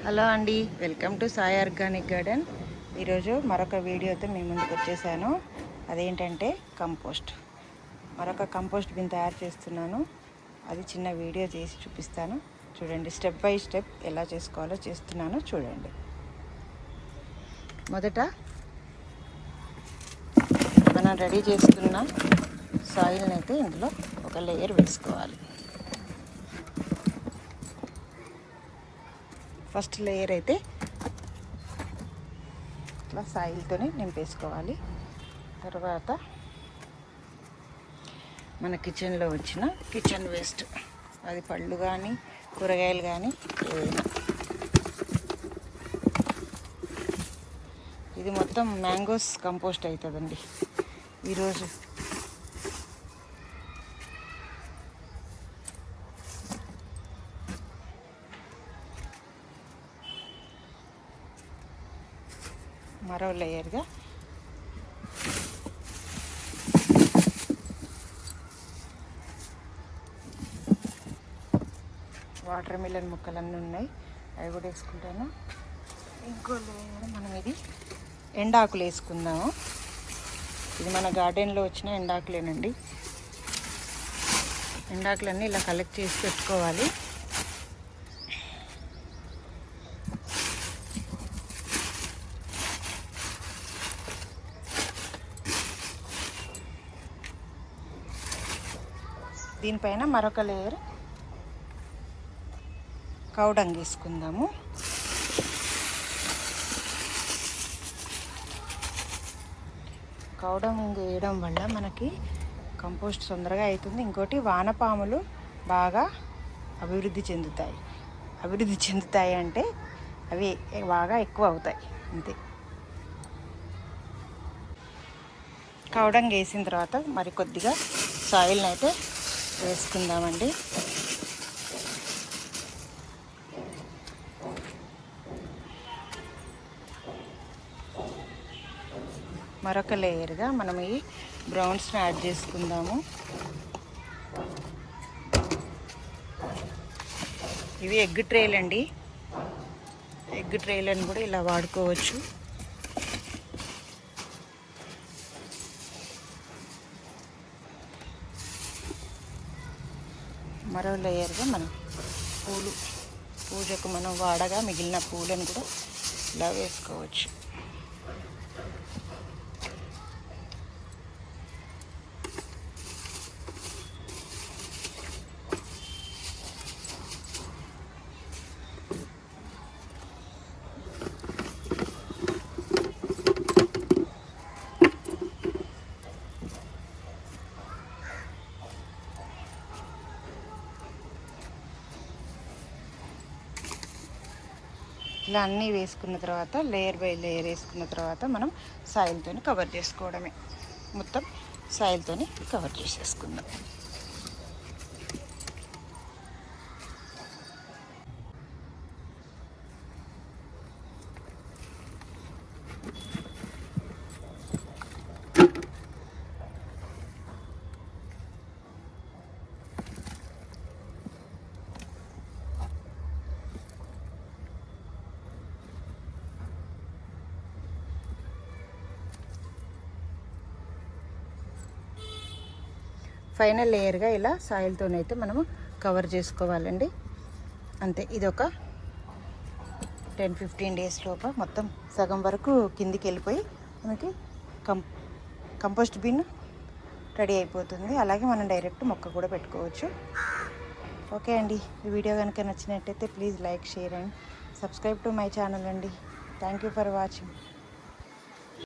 Hello అండి, welcome to Sai organic garden. ఈరోజు మరొక వీడియోతో మీ ముందుకు వచ్చేసాను. అదేంటంటే మరొక కంపోస్ట్ బిన్ తయారు చేస్తున్నాను. అది చిన్న వీడియో చేసి చూపిస్తాను. చూడండి, స్టెప్ బై స్టెప్ ఎలా చేసుకోవాలో చేస్తున్నాను చూడండి. మొదట మనం రెడీ చేసుకున్న సాయిల్ని అయితే ఇందులో ఒక లేయర్ వేసుకోవాలి. ఫస్ట్ లేయర్ అయితే ఇట్లా సాయిల్తోనే నింపేసుకోవాలి. తర్వాత మన కిచెన్లో వచ్చిన కిచెన్ వేస్ట్, అది పళ్ళు కానీ కూరగాయలు కానీ ఏదైనా. ఇది మొత్తం మ్యాంగోస్ కంపోస్ట్ అవుతుందండి ఈరోజు. మరో లేయర్గా వాటర్ మిలన్ ముక్కలన్నీ ఉన్నాయి, అవి కూడా వేసుకుంటాను. ఇంకో లేయర్ మనం ఇది ఎండాకులు వేసుకుందాము. ఇది మన గార్డెన్లో వచ్చిన ఎండాకులేనండి. ఎండాకులన్నీ ఇలా కలెక్ట్ చేసి పెట్టుకోవాలి. దీనిపైన మరొక లేయర్ కౌడంగ్ వేసుకుందాము. కౌడంగ్ వేయడం వల్ల మనకి కంపోస్ట్ తొందరగా అవుతుంది. ఇంకోటి, వానపాములు బాగా అభివృద్ధి చెందుతాయి అంటే అవి బాగా ఎక్కువ అవుతాయి అంతే. కౌడంగ్ వేసిన తర్వాత మరి కొద్దిగా సాయిల్ని అయితే వేసుకుందామండి. మరొక లేయర్గా మనం ఈ బ్రౌన్స్ని యాడ్ చేసుకుందాము. ఇవి ఎగ్ ట్రేలు అండి. ఎగ్ ట్రేలను కూడా ఇలా వాడుకోవచ్చు. మరో లేయర్గా మనం పూజకు మనం వాడగా మిగిలిన పూలను కూడా ఇలా వేసుకోవచ్చు. ఇలా అన్నీ వేసుకున్న తర్వాత లేయర్ బై లేయర్ వేసుకున్న తర్వాత మనం సాయిల్తో కవర్ చేసుకోవడమే. మొత్తం సాయిల్తో కవర్ చేసేసుకుందాం. ఫైనల్ లేయర్గా ఇలా సాయిల్తోనైతే మనము కవర్ చేసుకోవాలండి. అంతే, ఇది ఒక 10-15 డేస్ లోపు మొత్తం సగం వరకు కిందికి వెళ్ళిపోయి మనకి కంపోస్ట్ బిన్ రెడీ అయిపోతుంది. అలాగే మనం డైరెక్ట్ మొక్క కూడా పెట్టుకోవచ్చు. ఓకే అండి, ఈ వీడియో కనుక నచ్చినట్టయితే please like, share and subscribe to my channel అండి. Thank you for watching.